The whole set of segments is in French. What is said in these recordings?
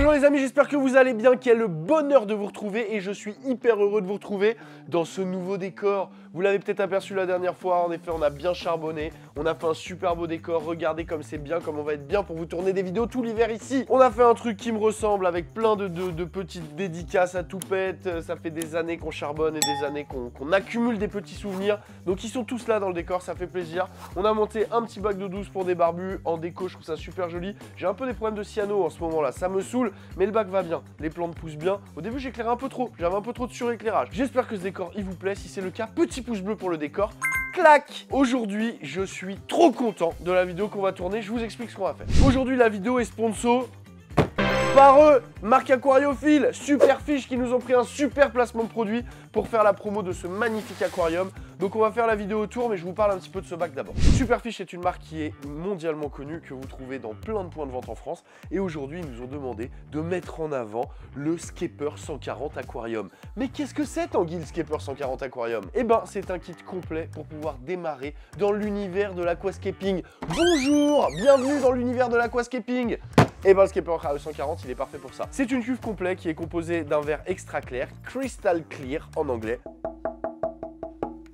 Bonjour les amis, j'espère que vous allez bien, quel bonheur de vous retrouver et je suis hyper heureux de vous retrouver dans ce nouveau décor. Vous l'avez peut-être aperçu la dernière fois, en effet on a bien charbonné, on a fait un super beau décor, regardez comme c'est bien, comme on va être bien pour vous tourner des vidéos tout l'hiver ici. On a fait un truc qui me ressemble avec plein de petites dédicaces à toupette, ça fait des années qu'on charbonne et des années qu'on accumule des petits souvenirs, donc ils sont tous là dans le décor, ça fait plaisir. On a monté un petit bac d'eau douce pour des barbus en déco, je trouve ça super joli. J'ai un peu des problèmes de cyano en ce moment là, ça me saoule, mais le bac va bien, les plantes poussent bien. Au début j'éclairais un peu trop, j'avais un peu trop de suréclairage. J'espère que ce décor il vous plaît, si c'est le cas, petit pouce bleu pour le décor. Clac! Aujourd'hui, je suis trop content de la vidéo qu'on va tourner, je vous explique ce qu'on va faire. Aujourd'hui, la vidéo est sponsor par eux, marque Aquariophile, Superfiche qui nous ont pris un super placement de produit pour faire la promo de ce magnifique aquarium. Donc on va faire la vidéo autour, mais je vous parle un petit peu de ce bac d'abord. Superfiche est une marque qui est mondialement connue, que vous trouvez dans plein de points de vente en France. Et aujourd'hui, ils nous ont demandé de mettre en avant le Skepper 140 Aquarium. Mais qu'est-ce que c'est, Tanguy, le Skepper 140 Aquarium? Eh ben, c'est un kit complet pour pouvoir démarrer dans l'univers de l'aquascaping. Bonjour, bienvenue dans l'univers de l'aquascaping. Et ben le Skepper 140, il est parfait pour ça. C'est une cuve complète qui est composée d'un verre extra clair, crystal clear en anglais.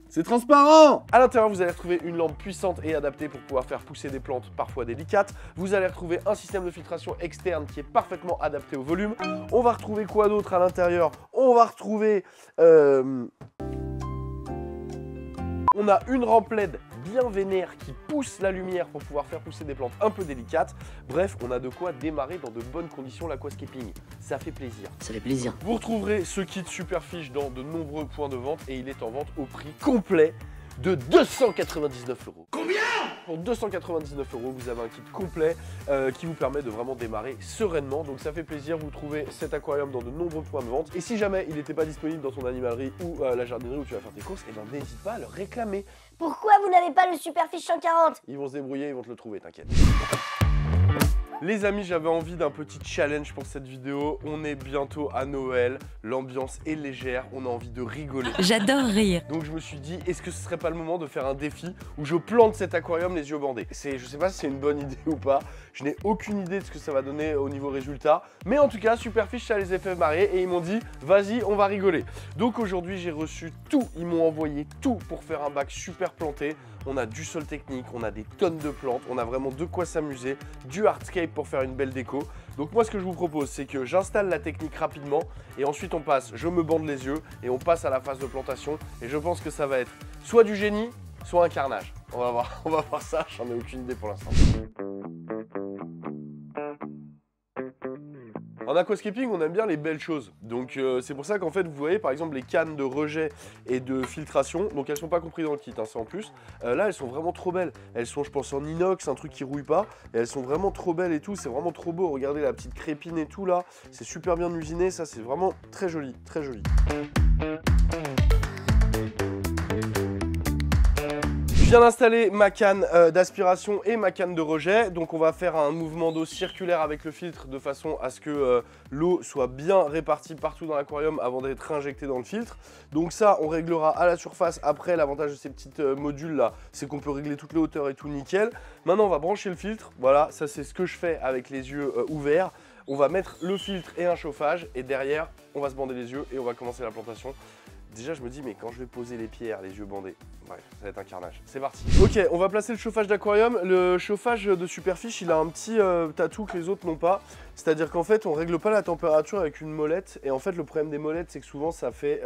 C'est transparent! À l'intérieur, vous allez retrouver une lampe puissante et adaptée pour pouvoir faire pousser des plantes parfois délicates. Vous allez retrouver un système de filtration externe qui est parfaitement adapté au volume. On va retrouver quoi d'autre à l'intérieur? On va retrouver... On a une rampe LED bien vénère qui pousse la lumière pour pouvoir faire pousser des plantes un peu délicates. Bref, on a de quoi démarrer dans de bonnes conditions l'aquascaping. Ça fait plaisir. Ça fait plaisir. Vous retrouverez ce kit Superfiche dans de nombreux points de vente et il est en vente au prix complet de 299 €. Combien? Pour 299 €, vous avez un kit complet qui vous permet de vraiment démarrer sereinement. Donc ça fait plaisir, vous trouvez cet aquarium dans de nombreux points de vente. Et si jamais il n'était pas disponible dans ton animalerie ou la jardinerie où tu vas faire tes courses, eh ben n'hésite pas à le réclamer. Pourquoi vous n'avez pas le Superfiche 140? Ils vont se débrouiller, ils vont te le trouver, t'inquiète. Les amis, j'avais envie d'un petit challenge pour cette vidéo. On est bientôt à Noël, l'ambiance est légère, on a envie de rigoler. J'adore rire. Donc je me suis dit, est-ce que ce serait pas le moment de faire un défi où je plante cet aquarium les yeux bandés? Je sais pas si c'est une bonne idée ou pas, je n'ai aucune idée de ce que ça va donner au niveau résultat. Mais en tout cas, Superfiche, ça les a fait marrer et ils m'ont dit, vas-y, on va rigoler. Donc aujourd'hui, j'ai reçu tout, ils m'ont envoyé tout pour faire un bac super planté. On a du sol technique, on a des tonnes de plantes, on a vraiment de quoi s'amuser, du hardscape pour faire une belle déco. Donc moi ce que je vous propose, c'est que j'installe la technique rapidement et ensuite on passe, je me bande les yeux et on passe à la phase de plantation et je pense que ça va être soit du génie, soit un carnage. On va voir ça, j'en ai aucune idée pour l'instant. En aquascaping, on aime bien les belles choses. Donc c'est pour ça qu'en fait, vous voyez par exemple les cannes de rejet et de filtration. Donc elles sont pas comprises dans le kit, hein, c'est en plus. Là, elles sont vraiment trop belles. Elles sont, je pense, en inox, un truc qui rouille pas. Et elles sont vraiment trop belles et tout. C'est vraiment trop beau. Regardez la petite crépine et tout là. C'est super bien usiné. Ça, c'est vraiment très joli, très joli. Je viens d'installer ma canne d'aspiration et ma canne de rejet. Donc on va faire un mouvement d'eau circulaire avec le filtre de façon à ce que l'eau soit bien répartie partout dans l'aquarium avant d'être injectée dans le filtre. Donc ça, on réglera à la surface. Après, l'avantage de ces petites modules là, c'est qu'on peut régler toutes les hauteurs et tout nickel. Maintenant, on va brancher le filtre. Voilà, ça c'est ce que je fais avec les yeux ouverts. On va mettre le filtre et un chauffage et derrière, on va se bander les yeux et on va commencer la plantation. Déjà, je me dis, mais quand je vais poser les pierres, les yeux bandés, bref, ça va être un carnage. C'est parti. Ok, on va placer le chauffage d'aquarium. Le chauffage de Superfiche, il a un petit tatou que les autres n'ont pas. C'est-à-dire qu'en fait, on règle pas la température avec une molette. Et en fait, le problème des molettes, c'est que souvent, ça fait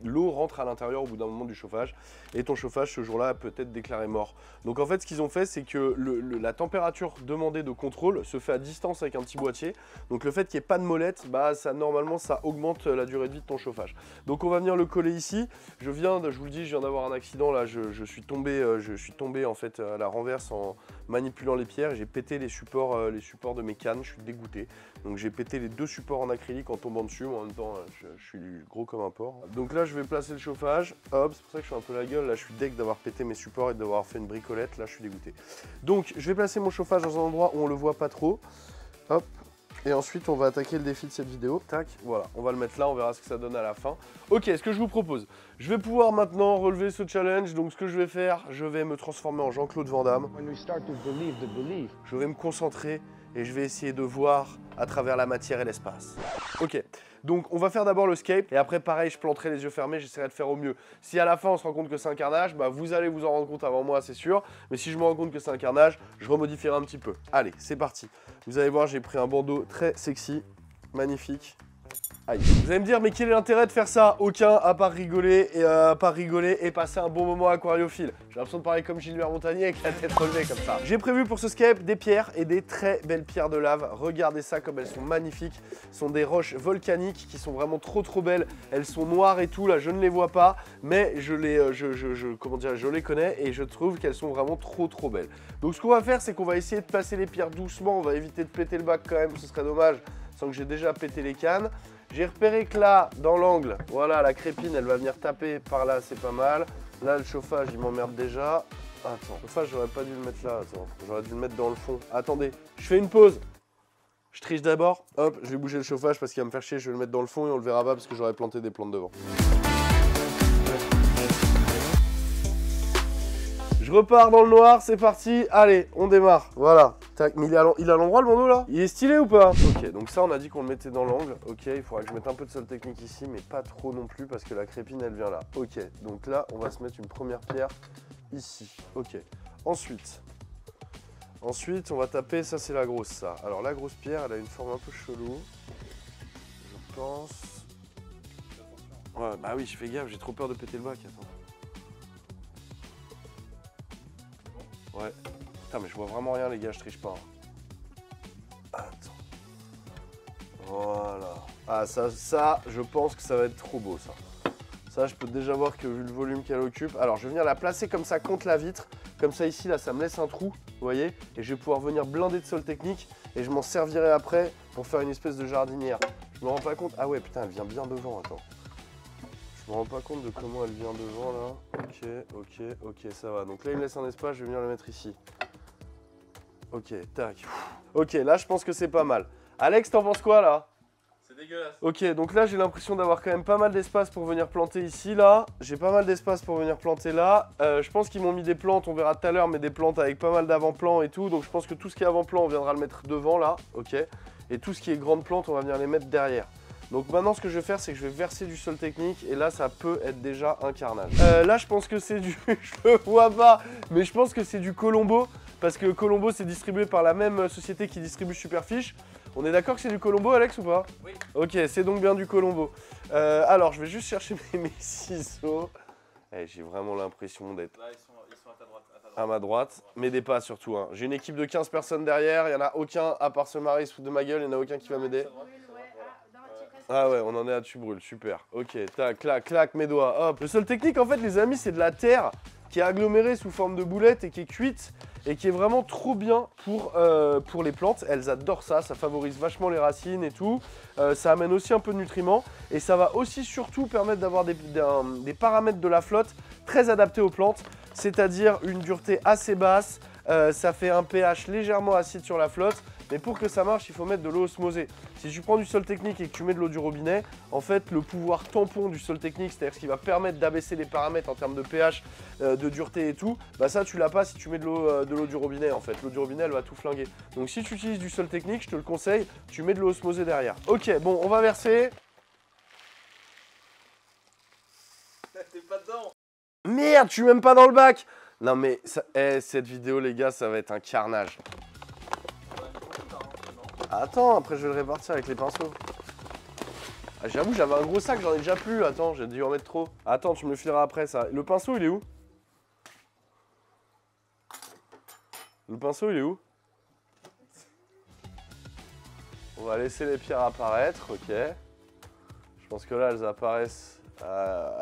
l'eau rentre à l'intérieur au bout d'un moment du chauffage. Et ton chauffage, ce jour-là, peut être déclaré mort. Donc en fait, ce qu'ils ont fait, c'est que la température demandée de contrôle se fait à distance avec un petit boîtier. Donc le fait qu'il n'y ait pas de molette, bah, normalement, ça augmente la durée de vie de ton chauffage. Donc on va venir le coller ici. Je vous le dis, je viens d'avoir un accident là. Je suis tombé en fait à la renverse en manipulant les pierres. J'ai pété les supports de mes cannes. Je suis dégoûté. Donc j'ai pété les deux supports en acrylique en tombant dessus. En même temps, je suis gros comme un porc. Donc là, je vais placer le chauffage. Hop, c'est pour ça que je suis un peu la gueule. Là, je suis deg d'avoir pété mes supports et d'avoir fait une bricolette. Là, je suis dégoûté. Donc, je vais placer mon chauffage dans un endroit où on le voit pas trop. Hop. Et ensuite, on va attaquer le défi de cette vidéo. Tac, voilà, on va le mettre là, on verra ce que ça donne à la fin. Ok, ce que je vous propose, je vais pouvoir maintenant relever ce challenge. Donc ce que je vais faire, je vais me transformer en Jean-Claude Van Damme. Je vais me concentrer et je vais essayer de voir à travers la matière et l'espace. Ok, donc on va faire d'abord le scape et après pareil je planterai les yeux fermés, j'essaierai de faire au mieux. Si à la fin on se rend compte que c'est un carnage, bah vous allez vous en rendre compte avant moi c'est sûr, mais si je me rends compte que c'est un carnage, je remodifierai un petit peu. Allez, c'est parti. Vous allez voir, j'ai pris un bandeau très sexy, magnifique. Aïe. Vous allez me dire, mais quel est l'intérêt de faire ça? Aucun, à part rigoler et passer un bon moment aquariophile. J'ai l'impression de parler comme Gilbert Montagnier avec la tête relevée comme ça. J'ai prévu pour ce scape des pierres et des très belles pierres de lave. Regardez ça comme elles sont magnifiques. Ce sont des roches volcaniques qui sont vraiment trop belles. Elles sont noires et tout, là je ne les vois pas, mais je les connais et je trouve qu'elles sont vraiment trop belles. Donc ce qu'on va faire, c'est qu'on va essayer de placer les pierres doucement. On va éviter de péter le bac quand même, ce serait dommage, sans que j'ai déjà pété les cannes. J'ai repéré que là, dans l'angle, voilà, la crépine, elle va venir taper par là, c'est pas mal. Là, le chauffage, il m'emmerde déjà. Attends, le chauffage, j'aurais pas dû le mettre là, attends. J'aurais dû le mettre dans le fond. Attendez, je fais une pause. Je triche d'abord. Hop, je vais bouger le chauffage parce qu'il va me faire chier. Je vais le mettre dans le fond et on le verra pas parce que j'aurais planté des plantes devant. Je repars dans le noir, c'est parti, allez, on démarre, voilà. Tac, mais il a l'endroit le bandeau là? Il est stylé ou pas? Ok, donc ça on a dit qu'on le mettait dans l'angle, ok, il faudra que je mette un peu de sol technique ici, mais pas trop non plus parce que la crépine elle vient là. Ok, donc là on va se mettre une première pierre ici, ok. Ensuite, on va taper, ça c'est la grosse ça. Alors la grosse pierre, elle a une forme un peu chelou, je pense. Ouais, bah oui, je fais gaffe, j'ai trop peur de péter le bac, attends. Ouais. Putain, mais je vois vraiment rien, les gars, je triche pas. Attends. Voilà. Ah, ça, je pense que ça va être trop beau, ça. Ça, je peux déjà voir que vu le volume qu'elle occupe. Alors, je vais venir la placer comme ça contre la vitre. Comme ça, ici, là, ça me laisse un trou, vous voyez. Et je vais pouvoir venir blinder de sol technique. Et je m'en servirai après pour faire une espèce de jardinière. Je me rends pas compte. Ah ouais, putain, elle vient bien devant, attends. Je me rends pas compte de comment elle vient devant là. Ok, ça va. Donc là, il me laisse un espace, je vais venir le mettre ici. Ok, tac. Ok, là, je pense que c'est pas mal. Alex, t'en penses quoi là? C'est dégueulasse. Ok, donc là, j'ai l'impression d'avoir quand même pas mal d'espace pour venir planter ici, là. J'ai pas mal d'espace pour venir planter là. Je pense qu'ils m'ont mis des plantes, on verra tout à l'heure, mais des plantes avec pas mal d'avant-plan et tout. Donc je pense que tout ce qui est avant-plan, on viendra le mettre devant là. Ok. Et tout ce qui est grande plante, on va venir les mettre derrière. Donc maintenant ce que je vais faire c'est que je vais verser du sol technique et là ça peut être déjà un carnage. Là je pense que c'est du, je le vois pas, mais je pense que c'est du Colombo parce que Colombo c'est distribué par la même société qui distribue Superfiche. On est d'accord que c'est du Colombo Alex ou pas? Oui. Ok, c'est donc bien du Colombo. Alors je vais juste chercher mes ciseaux. J'ai vraiment l'impression d'être... Là ils sont à ta droite. À ma droite, m'aidez pas surtout. Hein. J'ai une équipe de 15 personnes derrière, il n'y en a aucun, à part ce mari sous de ma gueule, il n'y en a aucun qui va m'aider. Ah ouais, on en est à tu brûles, super. Ok, tac, clac, clac, mes doigts, hop. Le sol technique, en fait, les amis, c'est de la terre qui est agglomérée sous forme de boulette et qui est cuite et qui est vraiment trop bien pour les plantes. Elles adorent ça, ça favorise vachement les racines et tout. Ça amène aussi un peu de nutriments et ça va aussi surtout permettre d'avoir des paramètres de la flotte très adaptés aux plantes, c'est-à-dire une dureté assez basse, ça fait un pH légèrement acide sur la flotte. Mais pour que ça marche, il faut mettre de l'eau osmosée. Si tu prends du sol technique et que tu mets de l'eau du robinet, en fait, le pouvoir tampon du sol technique, c'est-à-dire ce qui va permettre d'abaisser les paramètres en termes de pH, de dureté et tout, bah ça, tu l'as pas si tu mets de l'eau du robinet, en fait. L'eau du robinet, elle va tout flinguer. Donc si tu utilises du sol technique, je te le conseille, tu mets de l'eau osmosée derrière. Ok, bon, on va verser. T'es pas dedans. Merde, je suis même pas dans le bac. Non mais, cette vidéo, les gars, ça va être un carnage. Attends, après je vais le répartir avec les pinceaux. Ah, j'avoue, j'avais un gros sac, j'en ai déjà plus. Attends, j'ai dû en mettre trop. Attends, tu me le fileras après ça. Le pinceau, il est où? Le pinceau, il est où? On va laisser les pierres apparaître, ok. Je pense que là, elles apparaissent, à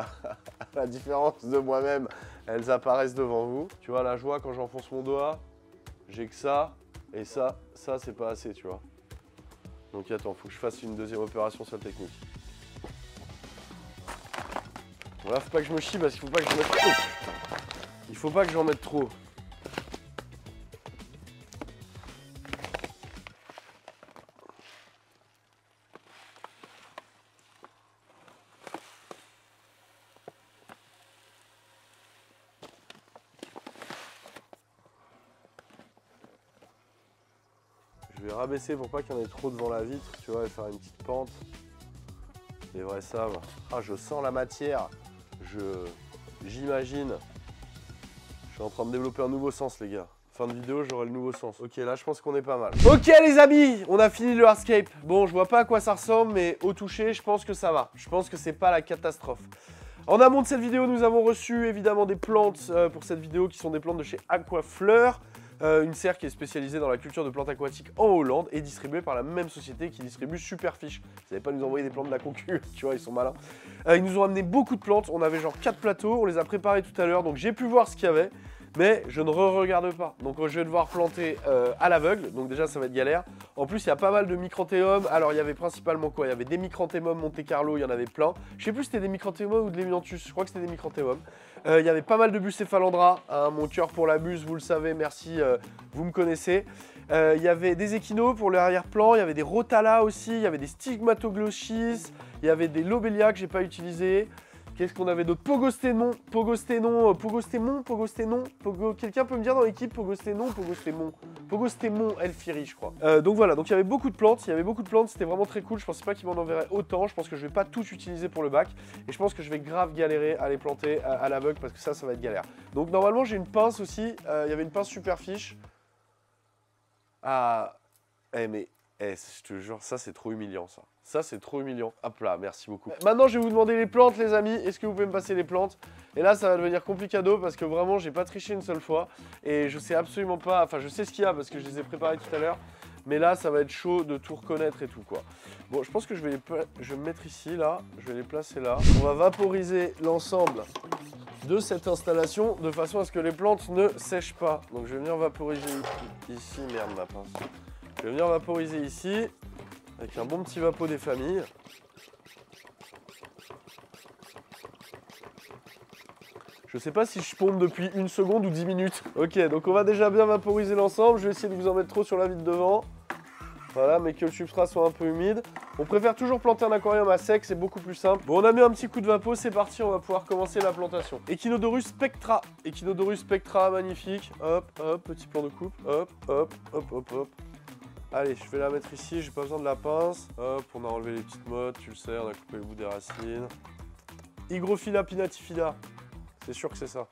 la différence de moi-même, elles apparaissent devant vous. Tu vois, la joie, quand j'enfonce mon doigt, j'ai que ça. Et ça c'est pas assez, tu vois. Donc attends, faut que je fasse une deuxième opération sur le technique. Voilà, faut pas que je me chie parce qu'il faut pas que je mette trop. Il faut pas que j'en mette trop. Je Je vais rabaisser pour pas qu'il y en ait trop devant la vitre, tu vois, et faire une petite pente. Les vrais savent. Ah, je sens la matière. J'imagine. Je suis en train de développer un nouveau sens, les gars. Fin de vidéo, j'aurai le nouveau sens. Ok, là, je pense qu'on est pas mal. Ok, les amis, on a fini le hardscape. Bon, je vois pas à quoi ça ressemble, mais au toucher, je pense que ça va. Je pense que c'est pas la catastrophe. En amont de cette vidéo, nous avons reçu évidemment des plantes pour cette vidéo qui sont des plantes de chez Aquafleur. Une serre qui est spécialisée dans la culture de plantes aquatiques en Hollande et distribuée par la même société qui distribue Superfish. Vous n'allez pas nous envoyer des plantes de la concu, tu vois, ils sont malins. Ils nous ont amené beaucoup de plantes, on avait genre 4 plateaux, on les a préparés tout à l'heure, donc j'ai pu voir ce qu'il y avait. Mais je ne regarde pas. Donc je vais devoir planter à l'aveugle. Donc déjà ça va être galère. En plus il y a pas mal de micranthéums. Alors il y avait principalement quoi? Il y avait des micranthémums Monte Carlo, il y en avait plein. Je sais plus si c'était des micranthémums ou de l'Hémianthus. Je crois que c'était des micranthéums. Il y avait pas mal de bucéphalandra. Hein, mon cœur pour la buse, vous le savez, merci, vous me connaissez. Il y avait des échinos pour l'arrière-plan. Il y avait des rotala aussi. Il y avait des stigmatoglossis. Il y avait des lobelia que j'ai pas utilisé. Qu'est-ce qu'on avait d'autre? Quelqu'un peut me dire dans l'équipe Pogostémon Elfiri, je crois. Donc voilà, donc il y avait beaucoup de plantes, c'était vraiment très cool. Je pensais pas qu'il m'en enverrait autant, je pense que je vais pas tout utiliser pour le bac. Et je pense que je vais grave galérer à les planter à l'aveugle parce que ça va être galère. Donc normalement j'ai une pince aussi, il y avait une pince Superfish. Ah, mais... je te jure, ça c'est trop humiliant ça. Ça c'est trop humiliant. Hop là, merci beaucoup. Maintenant je vais vous demander les plantes les amis. Est-ce que vous pouvez me passer les plantes? Et là ça va devenir complicado parce que vraiment j'ai pas triché une seule fois. Et je sais absolument pas, enfin je sais ce qu'il y a parce que je les ai préparés tout à l'heure. Mais là ça va être chaud de tout reconnaître et tout quoi. Bon je pense que je vais me mettre ici là. Je vais les placer là. On va vaporiser l'ensemble de cette installation de façon à ce que les plantes ne sèchent pas. Donc je vais venir vaporiser ici. Merde ma pince. Je vais venir vaporiser ici, avec un bon petit vapeau des familles. Je sais pas si je pompe depuis 1 seconde ou 10 minutes. Ok, donc on va déjà bien vaporiser l'ensemble. Je vais essayer de vous en mettre trop sur la vitre devant. Voilà, mais que le substrat soit un peu humide. On préfère toujours planter un aquarium à sec, c'est beaucoup plus simple. Bon, on a mis un petit coup de vapeau, c'est parti, on va pouvoir commencer la plantation. Echinodorus spectra. Echinodorus spectra, magnifique. Hop, hop, petit plan de coupe. Hop, hop, hop, hop, hop. Allez, je vais la mettre ici, j'ai pas besoin de la pince. Hop, on a enlevé les petites mottes, tu le sais, on a coupé le bout des racines. Hygrophila pinnatifida, c'est sûr que c'est ça.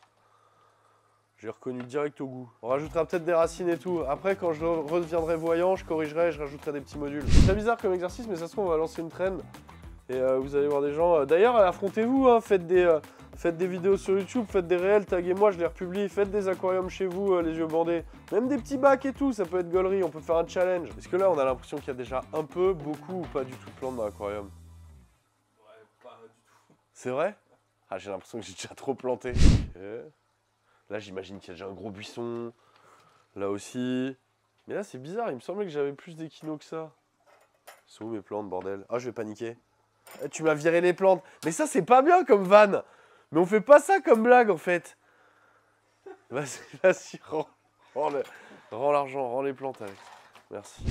J'ai reconnu direct au goût. On rajoutera peut-être des racines et tout. Après, quand je redeviendrai voyant, je corrigerai et je rajouterai des petits modules. C'est très bizarre comme exercice, mais ça se trouve, on va lancer une trend. Et vous allez voir des gens. D'ailleurs, affrontez-vous, hein, faites des vidéos sur YouTube, faites des réels, taguez-moi, je les republie. Faites des aquariums chez vous, les yeux bandés. Même des petits bacs et tout, ça peut être gaulerie, on peut faire un challenge. Est-ce que là, on a l'impression qu'il y a déjà un peu, beaucoup ou pas du tout de plantes dans l'aquarium? Ouais, pas du tout. C'est vrai? Ah, j'ai l'impression que j'ai déjà trop planté. Okay. Là, j'imagine qu'il y a déjà un gros buisson. Là aussi. Mais là, c'est bizarre, il me semblait que j'avais plus d'échinos que ça. Sont où mes plantes, bordel? Ah, je vais paniquer. Tu m'as viré les plantes. Mais ça, c'est pas bien comme vanne. Mais on fait pas ça comme blague, en fait. Vas-y, rends l'argent, rends les plantes avec. Merci.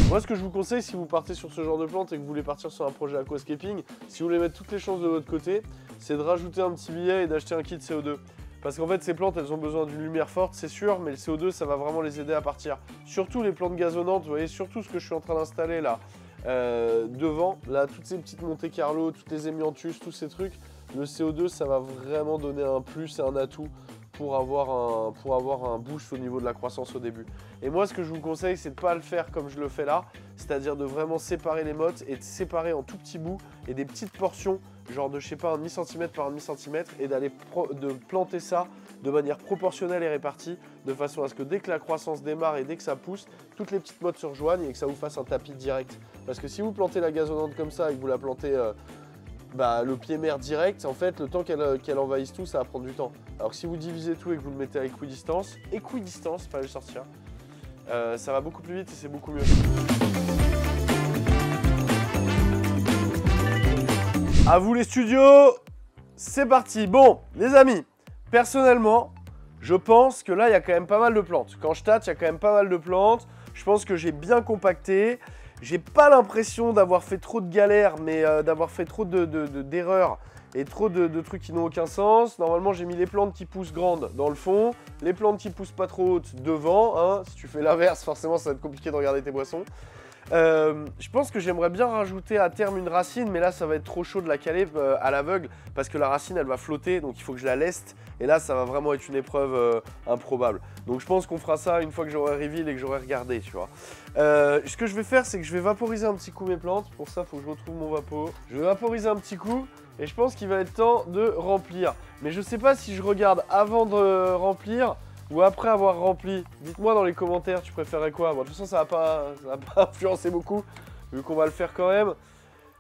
Moi, ce que je vous conseille, si vous partez sur ce genre de plantes et que vous voulez partir sur un projet aquascaping, si vous voulez mettre toutes les chances de votre côté, c'est de rajouter un petit billet et d'acheter un kit CO2. Parce qu'en fait, ces plantes, elles ont besoin d'une lumière forte, c'est sûr, mais le CO2, ça va vraiment les aider à partir. Surtout les plantes gazonnantes, vous voyez, surtout ce que je suis en train d'installer là, devant, là, toutes ces petites Monte Carlo, toutes les Hémianthus, tous ces trucs, le CO2, ça va vraiment donner un plus et un atout pour avoir un boost au niveau de la croissance au début. Et moi, ce que je vous conseille, c'est de ne pas le faire comme je le fais là, c'est-à-dire de vraiment séparer les mottes et de séparer en tout petits bouts et des petites portions, genre de, je sais pas, un demi-centimètre par un demi-centimètre, et de planter ça de manière proportionnelle et répartie, de façon à ce que dès que la croissance démarre et dès que ça pousse, toutes les petites mottes se rejoignent et que ça vous fasse un tapis direct. Parce que si vous plantez la gazonnante comme ça et que vous la plantez le pied mère direct, en fait, le temps qu'elle envahisse tout, ça va prendre du temps. Alors que si vous divisez tout et que vous le mettez à équidistance, fallait le sortir, ça va beaucoup plus vite et c'est beaucoup mieux. À vous les studios, c'est parti. Bon, les amis, personnellement, je pense que là, il y a quand même pas mal de plantes. Quand je tâte, il y a quand même pas mal de plantes. Je pense que j'ai bien compacté. J'ai pas l'impression d'avoir fait trop de galères, mais d'avoir fait trop d'erreurs et trop de trucs qui n'ont aucun sens. Normalement, j'ai mis les plantes qui poussent grandes dans le fond, les plantes qui poussent pas trop hautes devant. Hein. Si tu fais l'inverse, forcément, ça va être compliqué de regarder tes boissons. Je pense que j'aimerais bien rajouter à terme une racine, mais là ça va être trop chaud de la caler à l'aveugle parce que la racine elle va flotter, donc il faut que je la leste et là ça va vraiment être une épreuve improbable. Donc je pense qu'on fera ça une fois que j'aurai reveal et que j'aurai regardé, tu vois. Ce que je vais faire, c'est que je vais vaporiser un petit coup mes plantes. Pour ça, il faut que je retrouve mon vapo. Je vais vaporiser un petit coup et je pense qu'il va être temps de remplir. Mais je sais pas si je regarde avant de remplir ou après avoir rempli. Dites-moi dans les commentaires, tu préférais quoi? Bon, de toute façon, ça va pas influencer beaucoup, vu qu'on va le faire quand même.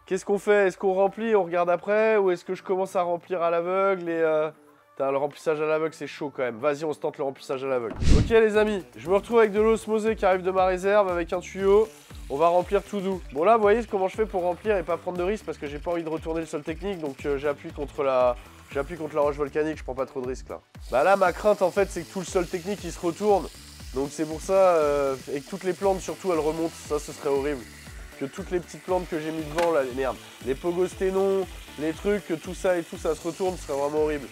Qu'est-ce qu'on fait? Est-ce qu'on remplit, on regarde après? Ou est-ce que je commence à remplir à l'aveugle et Putain, le remplissage à l'aveugle, c'est chaud quand même. Vas-y, on se tente le remplissage à l'aveugle. Ok, les amis, je me retrouve avec de l'eau osmosée qui arrive de ma réserve, avec un tuyau. On va remplir tout doux. Bon là, vous voyez comment je fais pour remplir et pas prendre de risque, parce que j'ai pas envie de retourner le sol technique, donc j'appuie contre la roche volcanique, je prends pas trop de risques là. Bah là, ma crainte en fait, c'est que tout le sol technique il se retourne. Donc c'est pour ça, et que toutes les plantes surtout elles remontent, ça ce serait horrible. Que toutes les petites plantes que j'ai mis devant là, merde, les pogosténons, les trucs, que tout ça et tout ça se retourne, ce serait vraiment horrible.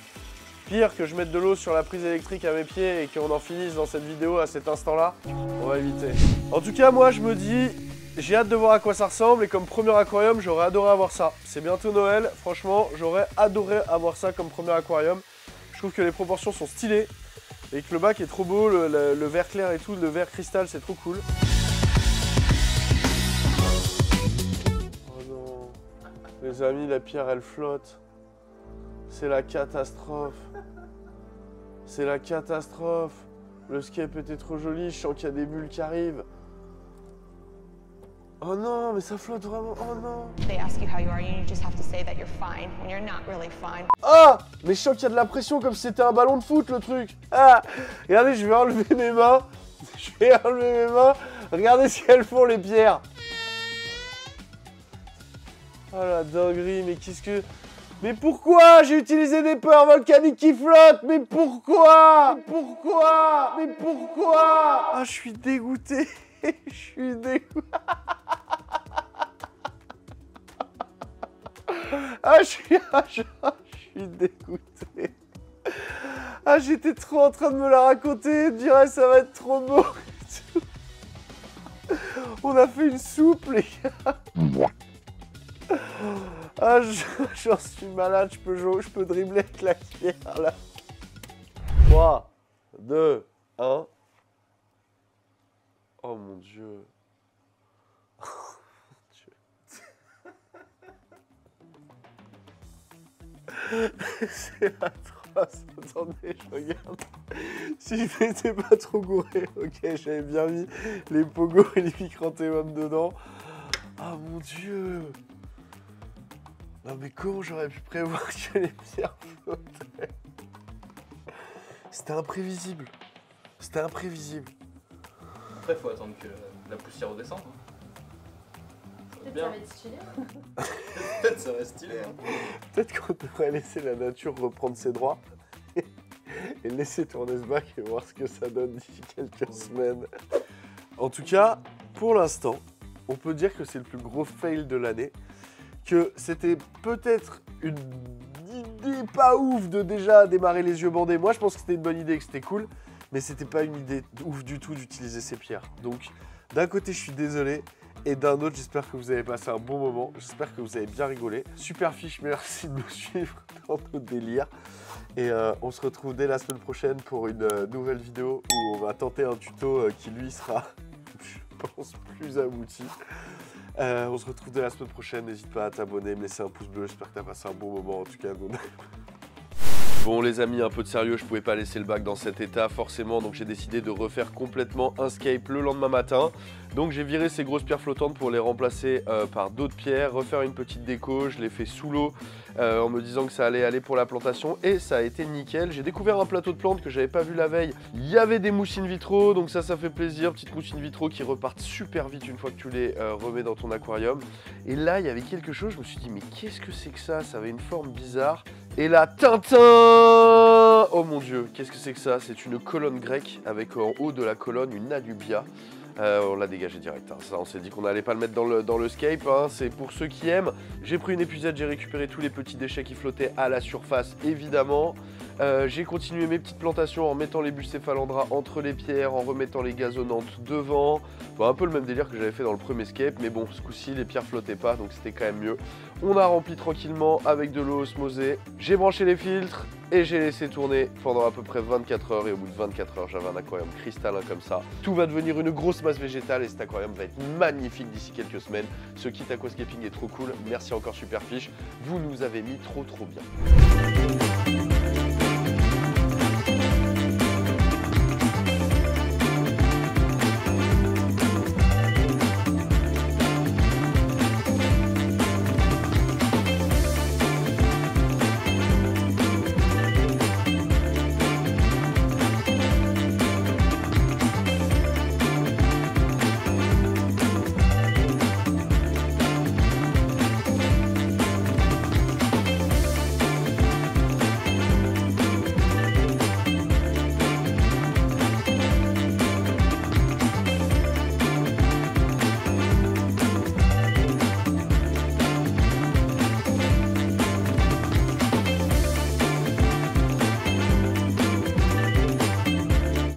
Pire que je mette de l'eau sur la prise électrique à mes pieds et qu'on en finisse dans cette vidéo à cet instant-là, on va éviter. En tout cas, moi je me dis, j'ai hâte de voir à quoi ça ressemble et comme premier aquarium, j'aurais adoré avoir ça. C'est bientôt Noël, franchement, j'aurais adoré avoir ça comme premier aquarium. Je trouve que les proportions sont stylées et que le bac est trop beau, le vert clair et tout, le vert cristal, c'est trop cool. Oh non, les amis, la pierre elle flotte. C'est la catastrophe. C'est la catastrophe. Le scape était trop joli, je sens qu'il y a des bulles qui arrivent. Oh non, mais ça flotte vraiment. Oh non. They ask you how you are, you just have to say that you're fine when you're not really fine. Ah, mais je sens qu'il y a de la pression comme si c'était un ballon de foot le truc. Ah, regardez, je vais enlever mes mains. Je vais enlever mes mains. Regardez ce qu'elles font les pierres. Oh la dinguerie, mais qu'est-ce que... Mais pourquoi j'ai utilisé des peurs volcaniques qui flottent? Mais pourquoi? Pourquoi? Mais pourquoi? Ah, je suis dégoûté. Je suis dégoûté. Ah, je suis dégoûté. Ah, j'étais trop en train de me la raconter. Je dirais ça va être trop beau. On a fait une soupe, les gars. Ah, j'en suis malade, je peux dribbler avec la cuillère là. 3, 2, 1. Oh mon Dieu. C'est atroce. Attendez, je regarde. Si je n'étais pas trop gouré, ok, j'avais bien mis les pogos et les micranthéums dedans. Ah mon Dieu. Non mais comment j'aurais pu prévoir que les pierres flottaient? C'était imprévisible. C'était imprévisible. Après, il faut attendre que la poussière redescende. Peut-être ça va être stylé. Peut-être ça va être stylé. Hein. Peut-être qu'on devrait laisser la nature reprendre ses droits et laisser tourner ce bac et voir ce que ça donne d'ici quelques semaines. En tout cas, pour l'instant, on peut dire que c'est le plus gros fail de l'année. Que c'était peut-être une idée pas ouf de déjà démarrer les yeux bandés. Moi, je pense que c'était une bonne idée et que c'était cool, mais c'était pas une idée ouf du tout d'utiliser ces pierres. Donc, d'un côté, je suis désolé, et d'un autre, j'espère que vous avez passé un bon moment. J'espère que vous avez bien rigolé. Superfiche, merci de me suivre dans nos délires. Et on se retrouve dès la semaine prochaine pour une nouvelle vidéo où on va tenter un tuto qui, lui, sera, je pense, plus abouti. On se retrouve dès la semaine prochaine, n'hésite pas à t'abonner, me laisser un pouce bleu, j'espère que t'as passé un bon moment, en tout cas, Bon les amis, un peu de sérieux, je pouvais pas laisser le bac dans cet état forcément, donc j'ai décidé de refaire complètement un scape le lendemain matin. Donc j'ai viré ces grosses pierres flottantes pour les remplacer par d'autres pierres, refaire une petite déco, je l'ai fait sous l'eau en me disant que ça allait aller pour la plantation et ça a été nickel. J'ai découvert un plateau de plantes que j'avais pas vu la veille, il y avait des moussines vitraux, donc ça fait plaisir, petites moussines vitraux qui repartent super vite une fois que tu les remets dans ton aquarium. Et là il y avait quelque chose, je me suis dit mais qu'est-ce que c'est que ça avait une forme bizarre. Et là, Tintin! Oh mon dieu, qu'est-ce que c'est que ça? C'est une colonne grecque avec en haut de la colonne une Anubia. On l'a dégagé direct, hein. Ça on s'est dit qu'on n'allait pas le mettre dans le scape, hein. C'est pour ceux qui aiment. J'ai pris une épuisette, j'ai récupéré tous les petits déchets qui flottaient à la surface évidemment. J'ai continué mes petites plantations en mettant les bucéphalandras entre les pierres, en remettant les gazonnantes devant. Bon, un peu le même délire que j'avais fait dans le premier scape, mais bon, ce coup-ci, les pierres flottaient pas, donc c'était quand même mieux. On a rempli tranquillement avec de l'eau osmosée. J'ai branché les filtres et j'ai laissé tourner pendant à peu près 24 heures. Et au bout de 24 heures, j'avais un aquarium cristallin comme ça. Tout va devenir une grosse masse végétale et cet aquarium va être magnifique d'ici quelques semaines. Ce kit aquascaping est trop cool. Merci encore Superfish. Vous nous avez mis trop bien.